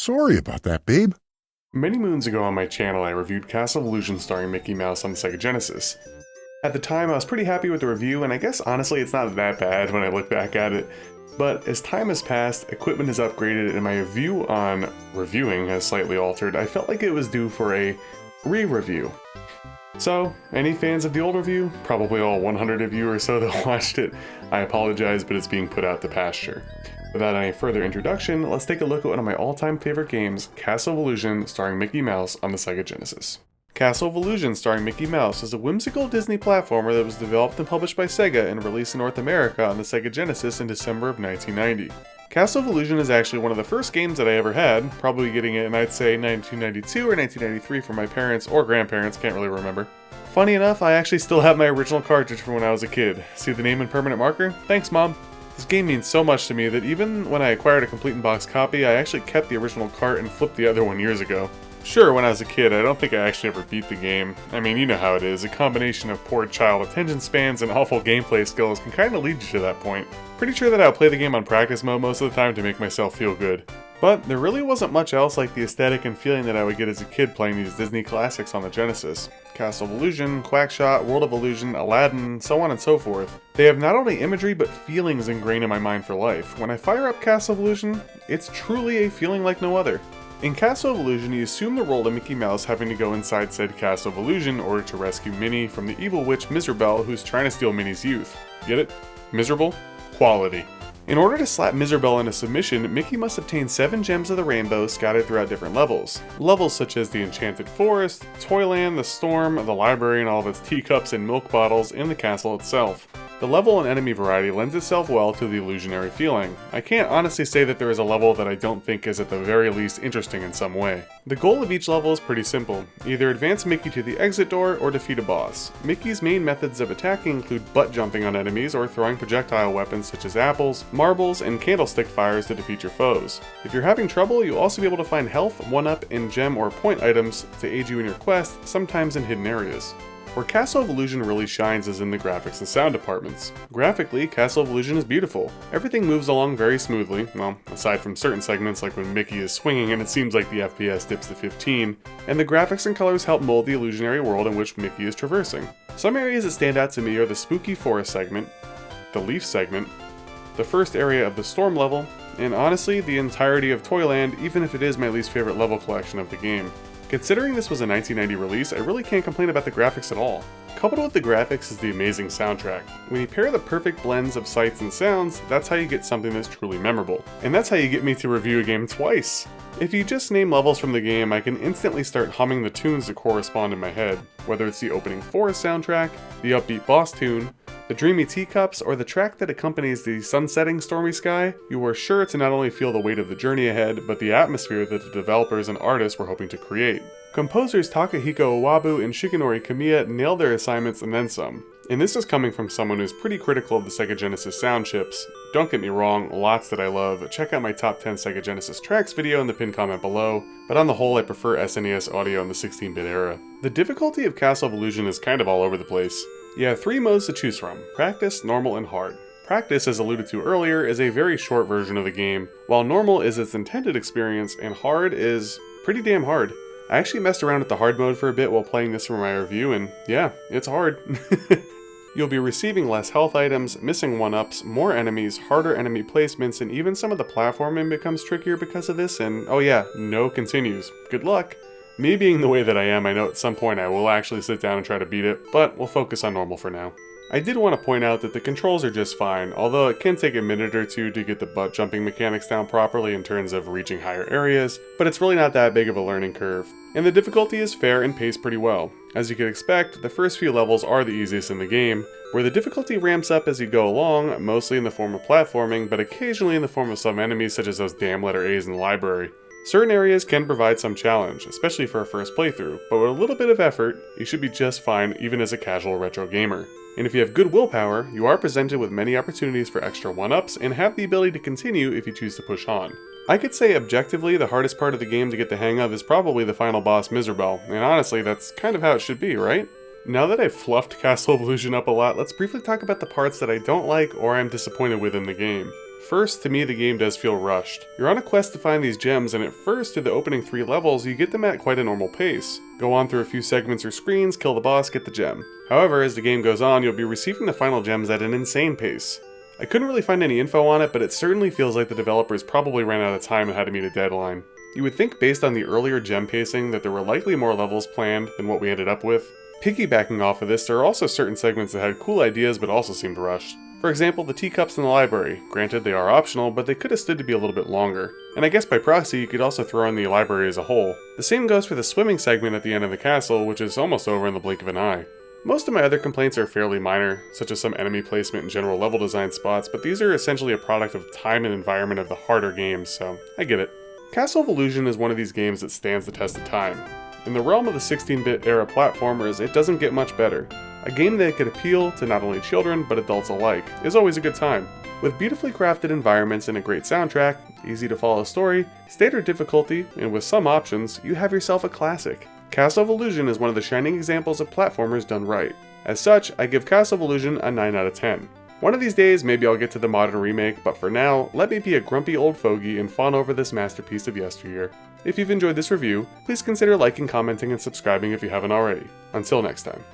Sorry about that, babe. Many moons ago on my channel, I reviewed Castle of Illusion starring Mickey Mouse on the Sega Genesis. At the time, I was pretty happy with the review, and I guess honestly it's not that bad when I look back at it. But as time has passed, equipment has upgraded, and my view on reviewing has slightly altered. I felt like it was due for a re-review. So, any fans of the old review? Probably all 100 of you or so that watched it. I apologize, but it's being put out to pasture. Without any further introduction, let's take a look at one of my all-time favorite games, Castle of Illusion starring Mickey Mouse on the Sega Genesis. Castle of Illusion starring Mickey Mouse is a whimsical Disney platformer that was developed and published by Sega and released in North America on the Sega Genesis in December of 1990. Castle of Illusion is actually one of the first games that I ever had, probably getting it in I'd say 1992 or 1993 from my parents or grandparents, can't really remember. Funny enough, I actually still have my original cartridge from when I was a kid. See the name and permanent marker? Thanks, Mom! This game means so much to me that even when I acquired a complete in-box copy, I actually kept the original cart and flipped the other one years ago. Sure, when I was a kid, I don't think I actually ever beat the game. I mean, you know how it is, a combination of poor child attention spans and awful gameplay skills can kinda lead you to that point. Pretty sure that I'll play the game on practice mode most of the time to make myself feel good. But there really wasn't much else like the aesthetic and feeling that I would get as a kid playing these Disney classics on the Genesis. Castle of Illusion, Quackshot, World of Illusion, Aladdin, so on and so forth. They have not only imagery but feelings ingrained in my mind for life. When I fire up Castle of Illusion, it's truly a feeling like no other. In Castle of Illusion, you assume the role of Mickey Mouse having to go inside said Castle of Illusion in order to rescue Minnie from the evil witch Mizrabel who's trying to steal Minnie's youth. Get it? Miserable? Quality. In order to slap Mizrabel into submission, Mickey must obtain 7 gems of the rainbow scattered throughout different levels. Levels such as the Enchanted Forest, Toyland, the Storm, the library and all of its teacups and milk bottles, and the castle itself. The level and enemy variety lends itself well to the illusionary feeling. I can't honestly say that there is a level that I don't think is at the very least interesting in some way. The goal of each level is pretty simple. Either advance Mickey to the exit door or defeat a boss. Mickey's main methods of attacking include butt jumping on enemies or throwing projectile weapons such as apples, marbles, and candlestick fires to defeat your foes. If you're having trouble, you'll also be able to find health, 1-up, and gem or point items to aid you in your quest, sometimes in hidden areas. Where Castle of Illusion really shines is in the graphics and sound departments. Graphically, Castle of Illusion is beautiful. Everything moves along very smoothly, well, aside from certain segments like when Mickey is swinging and it seems like the FPS dips to 15, and the graphics and colors help mold the illusionary world in which Mickey is traversing. Some areas that stand out to me are the spooky forest segment, the leaf segment, the first area of the storm level, and honestly, the entirety of Toyland, even if it is my least favorite level collection of the game. Considering this was a 1990 release, I really can't complain about the graphics at all. Coupled with the graphics is the amazing soundtrack. When you pair the perfect blends of sights and sounds, that's how you get something that's truly memorable. And that's how you get me to review a game twice! If you just name levels from the game, I can instantly start humming the tunes that correspond in my head, whether it's the opening forest soundtrack, the upbeat boss tune, the dreamy teacups, or the track that accompanies the sunsetting stormy sky. You are sure to not only feel the weight of the journey ahead, but the atmosphere that the developers and artists were hoping to create. Composers Takahiko Iwabu and Shigenori Kamiya nailed their assignments and then some. And this is coming from someone who's pretty critical of the Sega Genesis sound chips. Don't get me wrong, lots that I love. Check out my top 10 Sega Genesis tracks video in the pinned comment below, but on the whole I prefer SNES audio in the 16-bit era. The difficulty of Castle of Illusion is kind of all over the place. You have 3 modes to choose from: Practice, Normal, and Hard. Practice, as alluded to earlier, is a very short version of the game, while Normal is its intended experience, and Hard is pretty damn hard. I actually messed around with the hard mode for a bit while playing this for my review, and yeah, it's hard. You'll be receiving less health items, missing 1-ups, more enemies, harder enemy placements, and even some of the platforming becomes trickier because of this, and oh yeah, no continues. Good luck! Me being the way that I am, I know at some point I will actually sit down and try to beat it, but we'll focus on normal for now. I did want to point out that the controls are just fine, although it can take a minute or two to get the butt jumping mechanics down properly in terms of reaching higher areas, but it's really not that big of a learning curve. And the difficulty is fair and paced pretty well. As you could expect, the first few levels are the easiest in the game, where the difficulty ramps up as you go along, mostly in the form of platforming, but occasionally in the form of some enemies such as those damn letter A's in the library. Certain areas can provide some challenge, especially for a first playthrough, but with a little bit of effort, you should be just fine even as a casual retro gamer. And if you have good willpower, you are presented with many opportunities for extra 1-ups and have the ability to continue if you choose to push on. I could say objectively the hardest part of the game to get the hang of is probably the final boss Mizrabel, and honestly that's kind of how it should be, right? Now that I've fluffed Castle of Illusion up a lot, let's briefly talk about the parts that I don't like or I'm disappointed with in the game. first, to me the game does feel rushed. You're on a quest to find these gems, and at first, through the opening 3 levels, you get them at quite a normal pace. Go on through a few segments or screens, kill the boss, get the gem. However, as the game goes on, you'll be receiving the final gems at an insane pace. I couldn't really find any info on it, but it certainly feels like the developers probably ran out of time and had to meet a deadline. You would think based on the earlier gem pacing that there were likely more levels planned than what we ended up with. Piggybacking off of this, there are also certain segments that had cool ideas but also seemed rushed. For example, the teacups in the library. Granted, they are optional, but they could have stood to be a little bit longer. And I guess by proxy, you could also throw in the library as a whole. The same goes for the swimming segment at the end of the castle, which is almost over in the blink of an eye. Most of my other complaints are fairly minor, such as some enemy placement and general level design spots, but these are essentially a product of time and environment of the harder games, so I get it. Castle of Illusion is one of these games that stands the test of time. In the realm of the 16-bit era platformers, it doesn't get much better. A game that could appeal to not only children, but adults alike, is always a good time. With beautifully crafted environments and a great soundtrack, easy to follow story, standard difficulty, and with some options, you have yourself a classic. Castle of Illusion is one of the shining examples of platformers done right. As such, I give Castle of Illusion a 9 out of 10. One of these days, maybe I'll get to the modern remake, but for now, let me be a grumpy old fogey and fawn over this masterpiece of yesteryear. If you've enjoyed this review, please consider liking, commenting, and subscribing if you haven't already. Until next time.